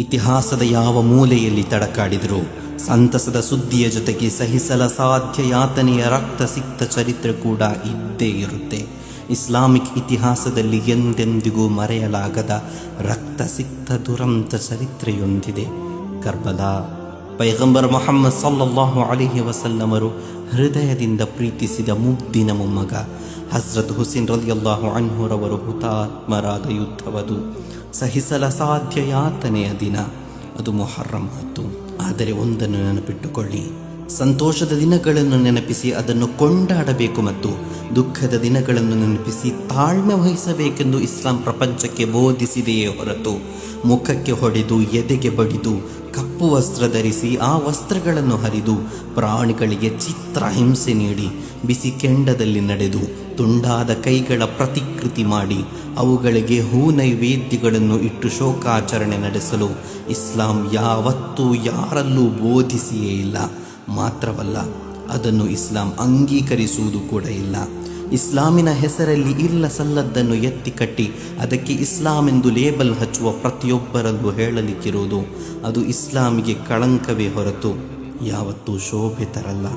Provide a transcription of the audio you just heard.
ಇತಿಹಾಸದ ಯಾವ ಮೂಲೆಯಲ್ಲಿ ತಡಕಾಡಿದರೂ ಸಂತಸದ ಸುದ್ದಿಯ ಜೊತೆಗೆ ಸಹಿಸಲ ಸಾಧ್ಯ ಯಾತನೆಯ ರಕ್ತ ಸಿಕ್ತ ಚರಿತ್ರೆ ಕೂಡ ಇದ್ದೇ ಇರುತ್ತೆ. ಇಸ್ಲಾಮಿಕ್ ಇತಿಹಾಸದಲ್ಲಿ ಎಂದೆಂದಿಗೂ ಮರೆಯಲಾಗದ ರಕ್ತ ಸಿಕ್ತ ದುರಂತ ಚರಿತ್ರೆಯೊಂದಿದೆ. ಕರ್ಬಲಾ. ಪೈಗಂಬರ್ ಮೊಹಮ್ಮದ್ ಸಲ್ಲಲ್ಲಾಹು ಅಲೈಹಿ ವಸಲ್ಲಮರು ಹೃದಯದಿಂದ ಪ್ರೀತಿಸಿದ ಮುದ್ದಿನ ಮೊಮ್ಮಗ ಹಜ್ರತ್ ಹುಸೇನ್ ರಲಿಯಲ್ಲಾಹು ಅನ್ಹುರವರು ಹುತಾತ್ಮರಾದ ಯುದ್ಧವದು. ಸಹಿಸಲ ಸಾಧ್ಯ ಯಾತನೆಯ ದಿನ ಅದು ಮೊಹರ್ರಂ 10. ಆದರೆ ಒಂದನ್ನು ನೆನಪಿಟ್ಟುಕೊಳ್ಳಿ, ಸಂತೋಷದ ದಿನಗಳನ್ನು ನೆನಪಿಸಿ ಅದನ್ನು ಕೊಂಡಾಡಬೇಕು ಮತ್ತು ದುಃಖದ ದಿನಗಳನ್ನು ನೆನಪಿಸಿ ತಾಳ್ಮೆ ವಹಿಸಬೇಕೆಂದು ಇಸ್ಲಾಂ ಪ್ರಪಂಚಕ್ಕೆ ಬೋಧಿಸಿದೆಯೇ ಹೊರತು ಮುಖಕ್ಕೆ ಹೊಡೆದು ಎದೆಗೆ ಬಡಿದು ಕಪ್ಪು ವಸ್ತ್ರ ಧರಿಸಿ ಆ ವಸ್ತ್ರಗಳನ್ನು ಹರಿದು ಪ್ರಾಣಿಗಳಿಗೆ ಚಿತ್ರ ಹಿಂಸೆ ನೀಡಿ ಬಿಸಿ ಕೆಂಡದಲ್ಲಿ ನಡೆದು ತುಂಡಾದ ಕೈಗಳ ಪ್ರತಿಕೃತಿ ಮಾಡಿ ಅವುಗಳಿಗೆ ಹೂ ನೈವೇದ್ಯಗಳನ್ನು ಇಟ್ಟು ಶೋಕಾಚರಣೆ ನಡೆಸಲು ಇಸ್ಲಾಂ ಯಾವತ್ತೂ ಯಾರಲ್ಲೂ ಬೋಧಿಸಿಯೇ ಇಲ್ಲ. ಮಾತ್ರವಲ್ಲ, ಅದನ್ನು ಇಸ್ಲಾಂ ಅಂಗೀಕರಿಸುವುದು ಕೂಡ ಇಲ್ಲ. ಇಸ್ಲಾಮಿನ ಹೆಸರಲ್ಲಿ ಇಲ್ಲ ಸಲ್ಲದ್ದನ್ನು ಎತ್ತಿ ಕಟ್ಟಿ ಅದಕ್ಕೆ ಇಸ್ಲಾಂ ಎಂದು ಲೇಬಲ್ ಹಚ್ಚುವ ಪ್ರತಿಯೊಬ್ಬರಲ್ಲೂ ಹೇಳಲಿಕ್ಕಿರುವುದು ಅದು ಇಸ್ಲಾಮಿಗೆ ಕಳಂಕವೇ ಹೊರತು ಯಾವತ್ತೂ ಶೋಭೆ ತರಲ್ಲ.